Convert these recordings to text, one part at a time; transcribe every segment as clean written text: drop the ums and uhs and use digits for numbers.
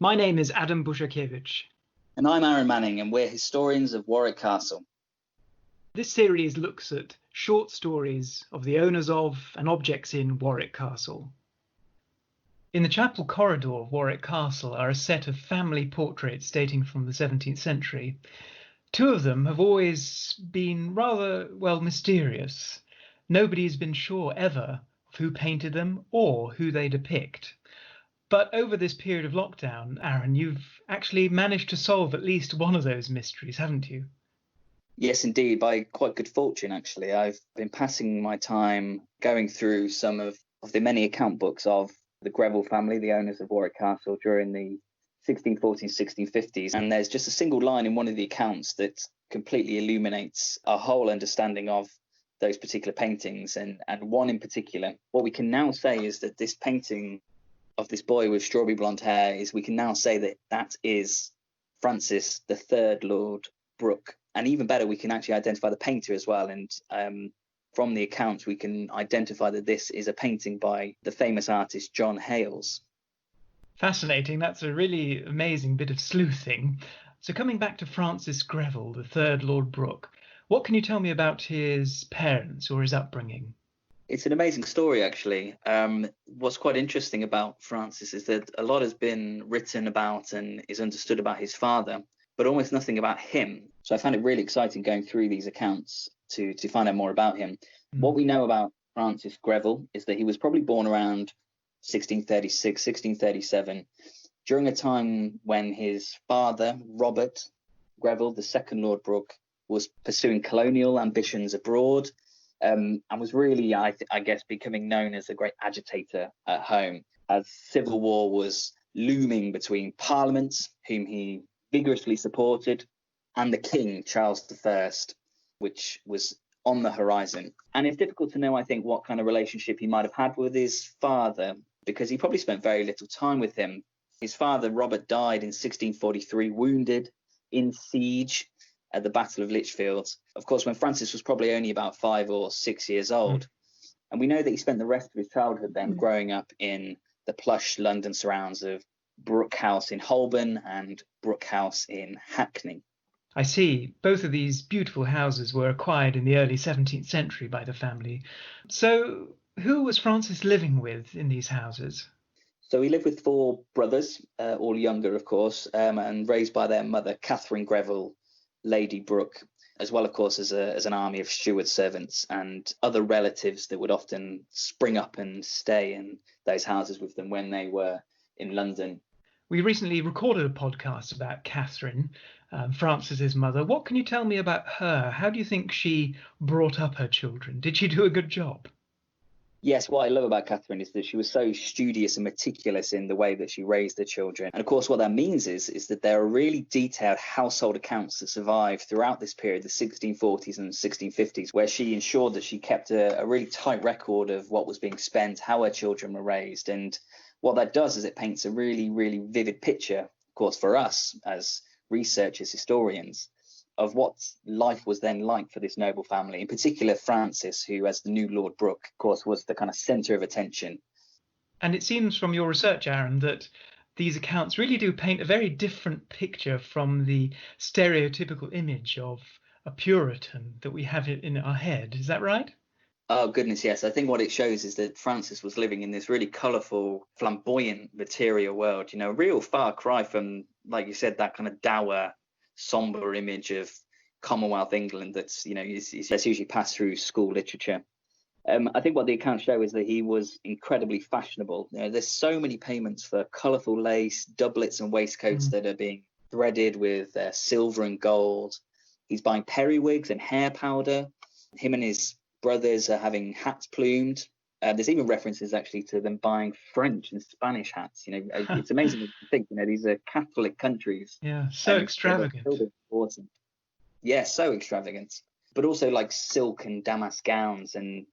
My name is a.busiakiewicz. And I'm Aaron Manning, and we're historians of Warwick Castle. This series looks at short stories of the owners of and objects in Warwick Castle. In the chapel corridor of Warwick Castle are a set of family portraits dating from the 17th century. Two of them have always been rather, mysterious. Nobody has been sure ever of who painted them or who they depict. But over this period of lockdown, Aaron, you've actually managed to solve at least one of those mysteries, haven't you? Yes, indeed, by quite good fortune, actually. I've been passing my time going through some of the many account books of the Greville family, the owners of Warwick Castle, during the 1640s, 1650s. And there's just a single line in one of the accounts that completely illuminates our whole understanding of those particular paintings. And one in particular, what we can now say is that this painting of this boy with strawberry blonde hair we can now say that is Francis, the third Lord Brooke. And even better, we can actually identify the painter as well. And from the accounts, we can identify that this is a painting by the famous artist John Hayls. Fascinating. That's a really amazing bit of sleuthing. So coming back to Francis Greville, the third Lord Brooke, what can you tell me about his parents or his upbringing? It's an amazing story, actually. What's quite interesting about Francis is that a lot has been written about and is understood about his father, but almost nothing about him. So I found it really exciting going through these accounts to find out more about him. What we know about Francis Greville is that he was probably born around 1636, 1637, during a time when his father, Robert Greville, the second Lord Brooke, was pursuing colonial ambitions abroad. And was really, I guess, becoming known as a great agitator at home, as civil war was looming between Parliament, whom he vigorously supported, and the King, Charles I, which was on the horizon. And it's difficult to know, I think, what kind of relationship he might have had with his father, because he probably spent very little time with him. His father, Robert, died in 1643, wounded in siege at the Battle of Lichfield, of course, when Francis was probably only about 5 or 6 years old. And we know that he spent the rest of his childhood then growing up in the plush London surrounds of Brooke House in Holborn and Brooke House in Hackney. I see. Both of these beautiful houses were acquired in the early 17th century by the family. So who was Francis living with in these houses? So he lived with 4 brothers, all younger, of course, and raised by their mother, Catherine Greville, Lady Brooke, as well, of course, as an army of steward servants and other relatives that would often spring up and stay in those houses with them when they were in London. We recently recorded a podcast about Catherine, Francis's mother. What can you tell me about her? How do you think she brought up her children? Did she do a good job? Yes, what I love about Catherine is that she was so studious and meticulous in the way that she raised her children. And of course, what that means is that there are really detailed household accounts that survive throughout this period, the 1640s and 1650s, where she ensured that she kept a really tight record of what was being spent, how her children were raised. And what that does is it paints a really, really vivid picture, of course, for us as researchers, historians, of what life was then like for this noble family, in particular Francis, who, as the new Lord Brooke, of course, was the kind of centre of attention. And it seems from your research, Aaron, that these accounts really do paint a very different picture from the stereotypical image of a Puritan that we have in our head. Is that right? Oh, goodness, yes. I think what it shows is that Francis was living in this really colourful, flamboyant, material world, a real far cry from, like you said, that kind of dour, somber image of Commonwealth England that's usually passed through school literature. I think what the accounts show is that he was incredibly fashionable. There's so many payments for colourful lace, doublets and waistcoats that are being threaded with silver and gold. He's buying periwigs and hair powder. Him and his brothers are having hats plumed. There's even references actually to them buying French and Spanish hats. It's amazing to think, these are Catholic countries. Yeah, so extravagant. Yeah, so extravagant. But also like silk and damask gowns and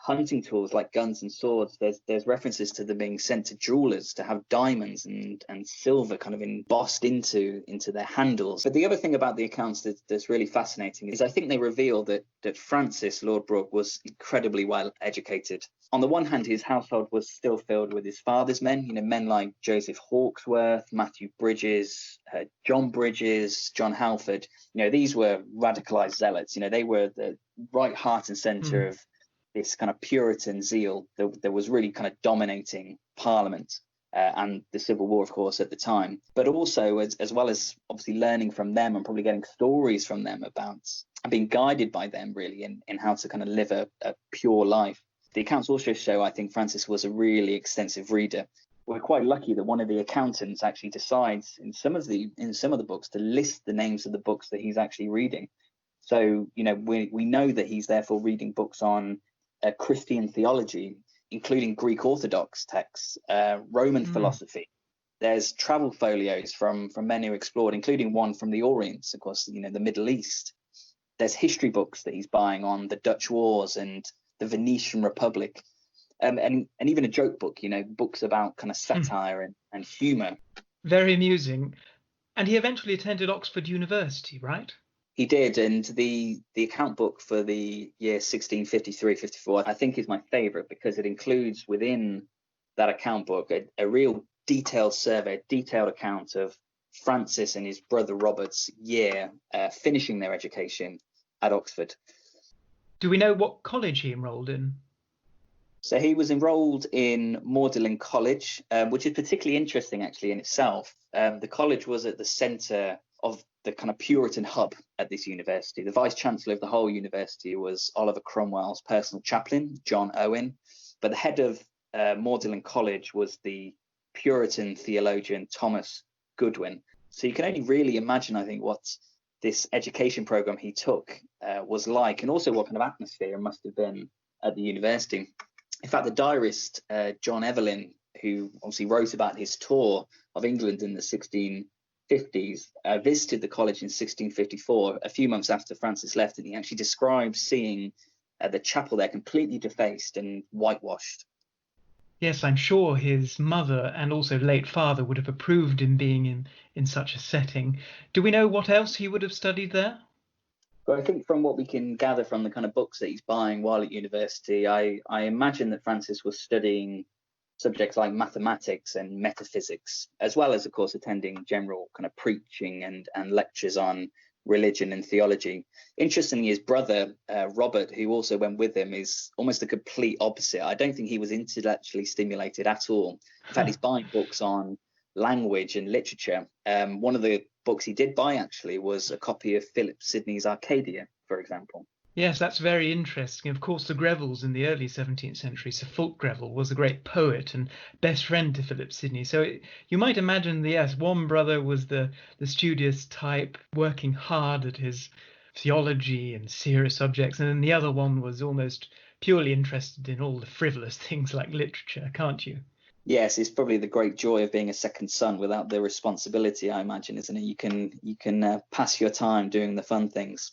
hunting tools like guns and swords. There's references to them being sent to jewelers to have diamonds and silver kind of embossed into their handles. But the other thing about the accounts that's really fascinating is I think they reveal that Francis, Lord Brooke, was incredibly well educated. On the one hand, his household was still filled with his father's men, men like Joseph Hawkesworth, Matthew Bridges, John Bridges, John Halford. These were radicalized zealots. They were the right heart and center of this kind of Puritan zeal that was really kind of dominating Parliament and the Civil War, of course, at the time. But also, as well as obviously learning from them and probably getting stories from them about and being guided by them really in how to kind of live a pure life. The accounts also show, I think, Francis was a really extensive reader. We're quite lucky that one of the accountants actually decides in some of the books to list the names of the books that he's actually reading. So, we know that he's therefore reading books on Christian theology, including Greek Orthodox texts, Roman philosophy. There's travel folios from men who explored, including one from the Orient, of course, the Middle East. There's history books that he's buying on the Dutch Wars and the Venetian Republic, and even a joke book, books about kind of satire and humour. Very amusing. And he eventually attended Oxford University, right? He did, and the account book for the year 1653-54, I think, is my favourite because it includes within that account book a real detailed survey, detailed account of Francis and his brother Robert's year finishing their education at Oxford. Do we know what college he enrolled in? So he was enrolled in Magdalen College, which is particularly interesting actually in itself. The college was at the centre of the kind of Puritan hub at this university. The vice chancellor of the whole university was Oliver Cromwell's personal chaplain, John Owen. But the head of Magdalen College was the Puritan theologian Thomas Goodwin. So you can only really imagine, I think, what this education program he took was like, and also what kind of atmosphere it must have been at the university. In fact, the diarist John Evelyn, who obviously wrote about his tour of England in the 1650s, visited the college in 1654, a few months after Francis left, and he actually describes seeing the chapel there completely defaced and whitewashed. Yes, I'm sure his mother and also late father would have approved him being in such a setting. Do we know what else he would have studied there? But I think from what we can gather from the kind of books that he's buying while at university, I imagine that Francis was studying subjects like mathematics and metaphysics, as well as, of course, attending general kind of preaching and lectures on religion and theology. Interestingly, his brother, Robert, who also went with him, is almost the complete opposite. I don't think he was intellectually stimulated at all. In fact, he's buying books on language and literature. One of the books he did buy actually was a copy of Philip Sidney's Arcadia, for example. Yes, that's very interesting. Of course, the Grevilles in the early 17th century, Sir Fulk Greville was a great poet and best friend to Philip Sidney. So you might imagine, yes, one brother was the studious type, working hard at his theology and serious subjects, and then the other one was almost purely interested in all the frivolous things like literature, can't you? Yes, it's probably the great joy of being a second son without the responsibility, I imagine, isn't it? You can pass your time doing the fun things.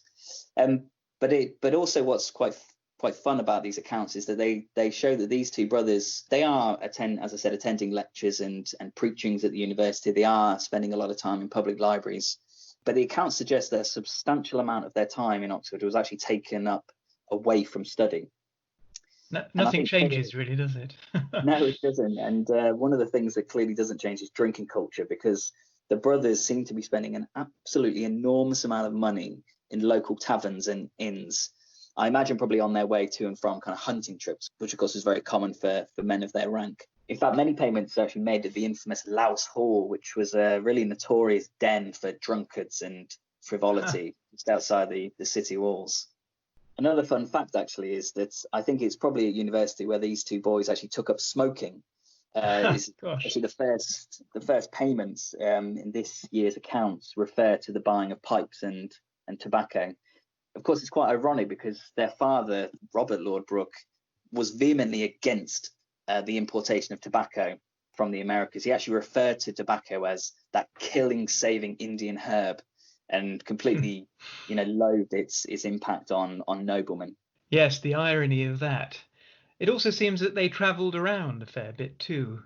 But also what's quite fun about these accounts is that they show that these two brothers, they are attending lectures and preachings at the university. They are spending a lot of time in public libraries. But the accounts suggest that a substantial amount of their time in Oxford was actually taken up away from study. Nothing changes, really, does it? No, it doesn't. And one of the things that clearly doesn't change is drinking culture, because the brothers seem to be spending an absolutely enormous amount of money in local taverns and inns. I imagine probably on their way to and from kind of hunting trips, which of course is very common for men of their rank. In fact, many payments are actually made at the infamous Louse Hall, which was a really notorious den for drunkards and frivolity just outside the city walls. Another fun fact, actually, is that I think it's probably at university where these two boys actually took up smoking. Is actually the first payments in this year's accounts refer to the buying of pipes and tobacco. Of course, it's quite ironic because their father, Robert Lord Brooke, was vehemently against the importation of tobacco from the Americas. He actually referred to tobacco as that killing, saving Indian herb, and completely, loathed its impact on noblemen. Yes, the irony of that. It also seems that they travelled around a fair bit too.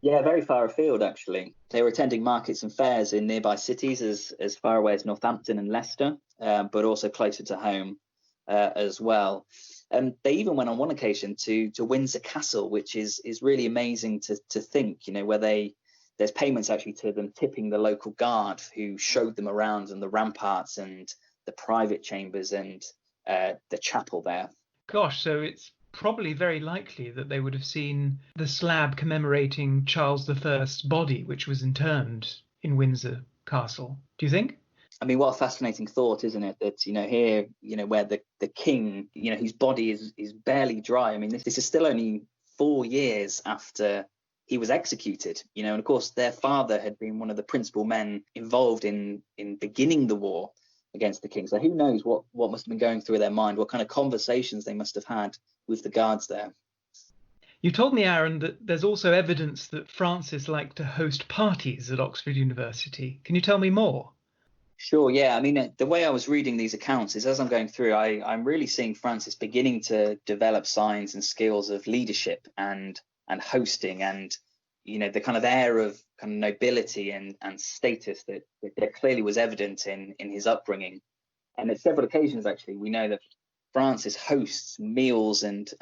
Yeah, very far afield, actually. They were attending markets and fairs in nearby cities as far away as Northampton and Leicester, but also closer to home as well. They even went on one occasion to Windsor Castle, which is really amazing to think, where there's payments actually to them tipping the local guard who showed them around and the ramparts and the private chambers and the chapel there. Gosh, so it's probably very likely that they would have seen the slab commemorating Charles I's body, which was interned in Windsor Castle. Do you think? I mean, what a fascinating thought, isn't it? That, here, where the king, whose body is barely dry. I mean, this is still only 4 years after he was executed, and of course, their father had been one of the principal men involved in beginning the war against the king. So who knows what must have been going through their mind, what kind of conversations they must have had with the guards there. You told me, Aaron, that there's also evidence that Francis liked to host parties at Oxford University. Can you tell me more? Sure, yeah. I mean, the way I was reading these accounts is as I'm going through, I'm really seeing Francis beginning to develop signs and skills of leadership and hosting and, the kind of air of kind of nobility and status that clearly was evident in his upbringing. And at several occasions, actually, we know that Francis hosts meals and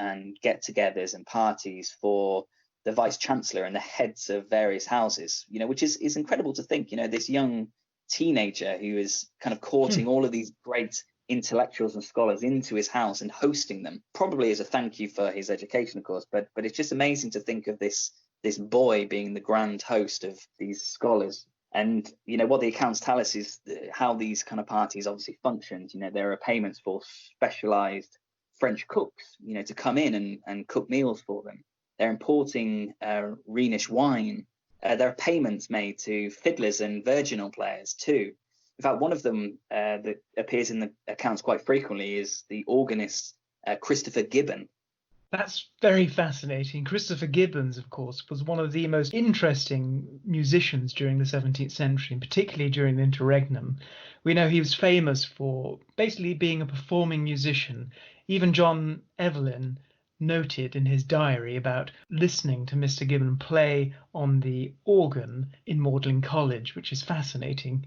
get-togethers and parties for the vice-chancellor and the heads of various houses, which is incredible to think, this young teenager who is kind of courting all of these great intellectuals and scholars into his house and hosting them, probably as a thank you for his education, of course, but it's just amazing to think of this boy being the grand host of these scholars. And what the accounts tell us is how these kind of parties obviously functioned. There are payments for specialized French cooks to come in and cook meals for them. They're importing Rhenish wine. There are payments made to fiddlers and virginal players too. In fact, one of them that appears in the accounts quite frequently is the organist Christopher Gibbon. That's very fascinating. Christopher Gibbons, of course, was one of the most interesting musicians during the 17th century, and particularly during the interregnum. We know he was famous for basically being a performing musician. Even John Evelyn noted in his diary about listening to Mr. Gibbon play on the organ in Magdalen College, which is fascinating.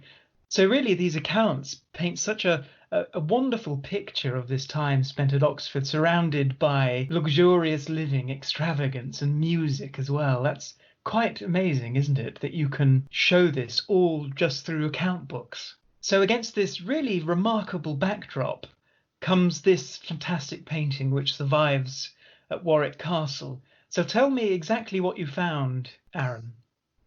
So really, these accounts paint such a wonderful picture of this time spent at Oxford, surrounded by luxurious living, extravagance, and music as well. That's quite amazing, isn't it, that you can show this all just through account books. So against this really remarkable backdrop comes this fantastic painting which survives at Warwick Castle. So tell me exactly what you found, Aaron.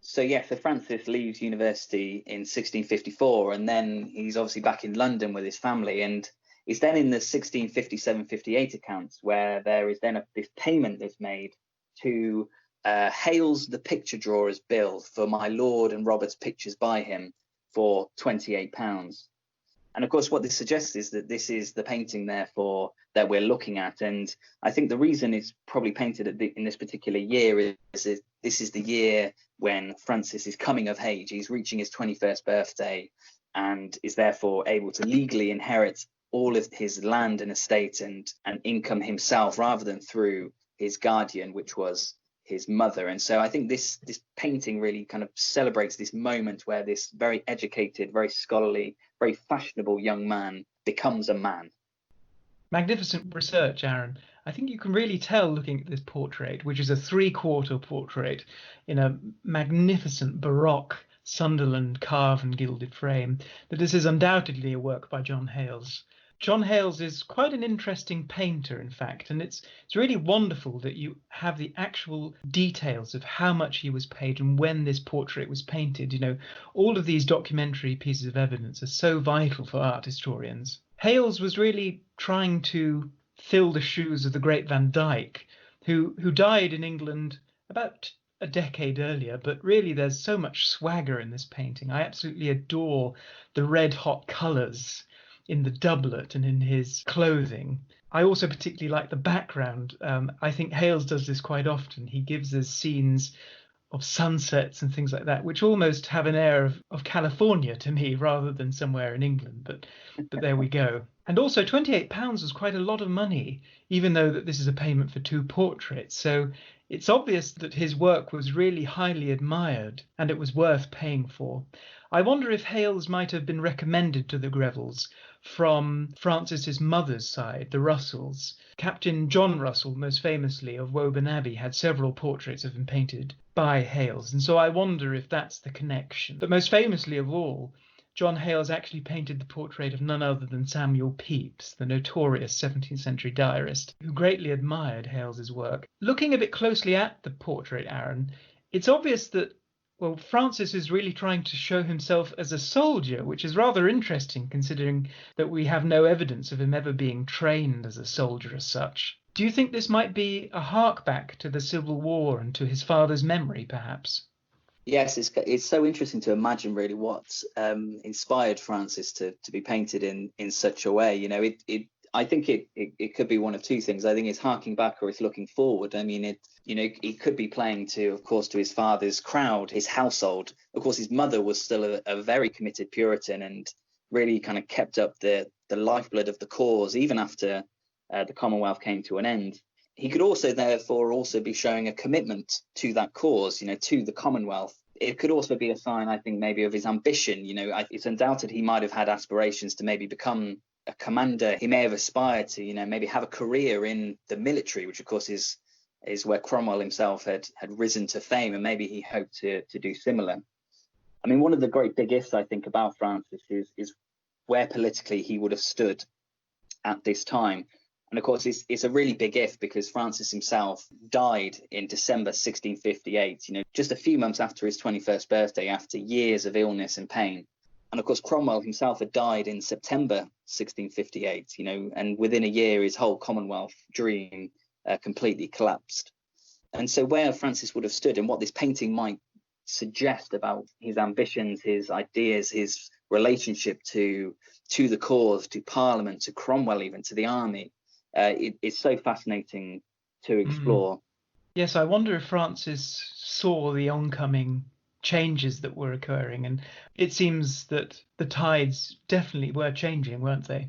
So Francis leaves university in 1654, and then he's obviously back in London with his family. And it's then in the 1657-58 accounts where there is then this payment that's made to Hayls the picture drawer's bill for my Lord and Robert's pictures by him for £28. And of course, what this suggests is that this is the painting, therefore, that we're looking at. And I think the reason it's probably painted in this particular year is that this is the year when Francis is coming of age. He's reaching his 21st birthday and is therefore able to legally inherit all of his land and estate and income himself, rather than through his guardian, which was his mother. And so I think this painting really kind of celebrates this moment where this very educated, very scholarly, very fashionable young man becomes a man. Magnificent research, Aaron. I think you can really tell looking at this portrait, which is a 3/4 portrait in a magnificent Baroque Sunderland carved and gilded frame, that this is undoubtedly a work by John Hayls. John Hayls is quite an interesting painter, in fact, and it's really wonderful that you have the actual details of how much he was paid and when this portrait was painted. All of these documentary pieces of evidence are so vital for art historians. Hayls was really trying to fill the shoes of the great Van Dyck, who died in England about a decade earlier, but really there's so much swagger in this painting. I absolutely adore the red-hot colours in the doublet and in his clothing. I also particularly like the background. I think Hayls does this quite often. He gives us scenes of sunsets and things like that, which almost have an air of California to me rather than somewhere in England. But there we go. And also £28 was quite a lot of money, even though that this is a payment for two portraits. So it's obvious that his work was really highly admired and it was worth paying for. I wonder if Hayls might have been recommended to the Grevilles from Francis's mother's side, the Russells. Captain John Russell, most famously of Woburn Abbey, had several portraits of him painted by Hayls. And so I wonder if that's the connection. But most famously of all, John Hayls actually painted the portrait of none other than Samuel Pepys, the notorious 17th century diarist, who greatly admired Hayles's work. Looking a bit closely at the portrait, Aaron, it's obvious that, well, Francis is really trying to show himself as a soldier, which is rather interesting considering that we have no evidence of him ever being trained as a soldier as such. Do you think this might be a hark back to the Civil War and to his father's memory, perhaps? Yes, it's so interesting to imagine really what inspired Francis to be painted in such a way. You know, I think it could be one of two things. I think it's harking back or it's looking forward. I mean, it could be playing to, of course, to his father's crowd, his household. Of course, his mother was still a very committed Puritan and really kind of kept up the lifeblood of the cause even after the Commonwealth came to an end. He could also therefore also be showing a commitment to that cause, you know, to the Commonwealth. It could also be a sign, I think, maybe of his ambition. You know, it's undoubted he might have had aspirations to maybe become a commander. He may have aspired to, you know, maybe have a career in the military, which of course is where Cromwell himself had risen to fame, and maybe he hoped to do similar. I mean, one of the great big ifs I think about Francis is where politically he would have stood at this time. And of course, it's a really big if because Francis himself died in December 1658, you know, just a few months after his 21st birthday, after years of illness and pain. And of course, Cromwell himself had died in September 1658, you know, and within a year, his whole Commonwealth dream completely collapsed. And so where Francis would have stood and what this painting might suggest about his ambitions, his ideas, his relationship to the cause, to Parliament, to Cromwell, even to the army, it's so fascinating to explore. Yes, I wonder if Francis saw the oncoming changes that were occurring, and it seems that the tides definitely were changing, weren't they?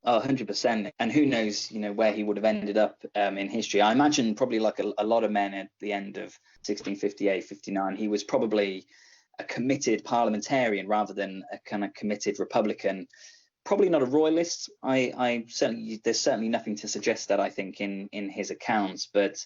Oh, 100%. And who knows, you know, where he would have ended up in history. I imagine probably like a lot of men at the end of 1658, 59, he was probably a committed parliamentarian rather than a kind of committed Republican. Probably not a royalist. There's certainly nothing to suggest that, I think, in his accounts, but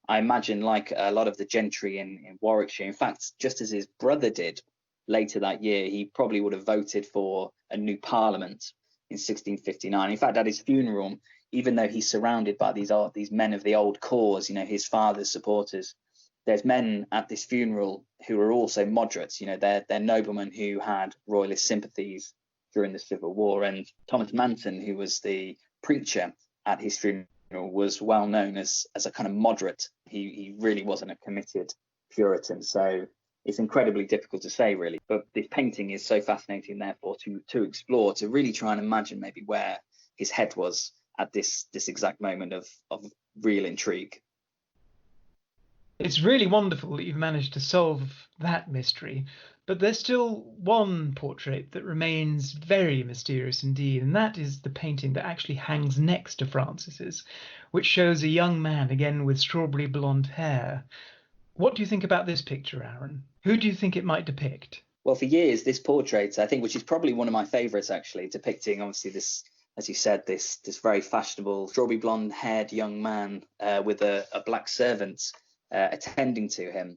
I imagine like a lot of the gentry in Warwickshire, in fact, just as his brother did later that year, he probably would have voted for a new parliament in 1659. In fact, at his funeral, even though he's surrounded by these men of the old cause, you know, his father's supporters, there's men at this funeral who are also moderates, you know, they're noblemen who had royalist sympathies during the Civil War. And Thomas Manton, who was the preacher at his funeral, was well known as a kind of moderate. He really wasn't a committed Puritan. So it's incredibly difficult to say, really. But this painting is so fascinating, therefore, to explore, to really try and imagine maybe where his head was at this exact moment of real intrigue. It's really wonderful that you've managed to solve that mystery, but there's still one portrait that remains very mysterious indeed, and that is the painting that actually hangs next to Francis's, which shows a young man, again with strawberry blonde hair. What do you think about this picture, Aaron? Who do you think it might depict? Well, for years, this portrait, I think, which is probably one of my favourites, actually, depicting, obviously, this, as you said, this very fashionable strawberry blonde haired young man with a black servant attending to him,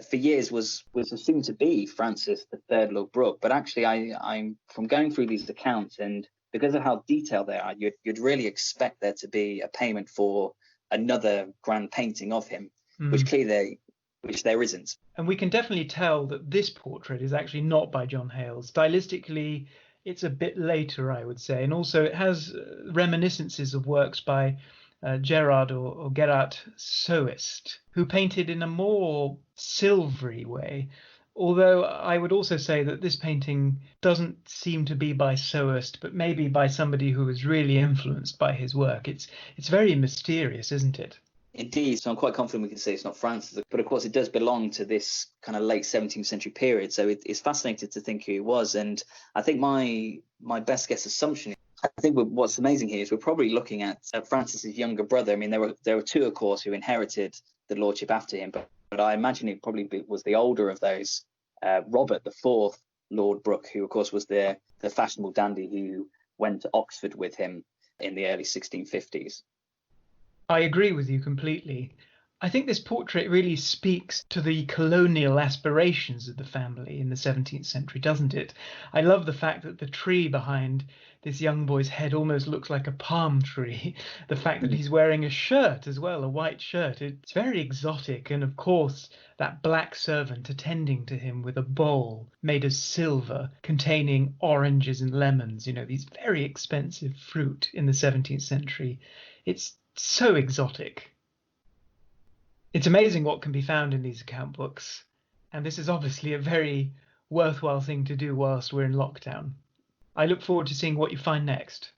for years was assumed to be Francis III Lord Brooke. But actually, I'm from going through these accounts, and because of how detailed they are, you'd really expect there to be a payment for another grand painting of him, which there isn't. And we can definitely tell that this portrait is actually not by John Hayls. Stylistically, it's a bit later, I would say, and also it has reminiscences of works by Gerard or Gerard Soest, who painted in a more silvery way. Although I would also say that this painting doesn't seem to be by Soest, but maybe by somebody who was really influenced by his work. It's very mysterious, isn't it? Indeed, so I'm quite confident we can say it's not Francis, but of course it does belong to this kind of late 17th century period. So it's fascinating to think who it was, and I think my best guess assumption I think what's amazing here is we're probably looking at Francis's younger brother. I mean, there were two, of course, who inherited the lordship after him, but I imagine it probably was the older of those, Robert the Fourth, Lord Brooke, who of course was the fashionable dandy who went to Oxford with him in the early 1650s. I agree with you completely. I think this portrait really speaks to the colonial aspirations of the family in the 17th century, doesn't it? I love the fact that the tree behind this young boy's head almost looks like a palm tree. The fact that he's wearing a shirt as well, a white shirt. It's very exotic. And of course, that black servant attending to him with a bowl made of silver containing oranges and lemons, these very expensive fruit in the 17th century. It's so exotic. It's amazing what can be found in these account books, and this is obviously a very worthwhile thing to do whilst we're in lockdown. I look forward to seeing what you find next.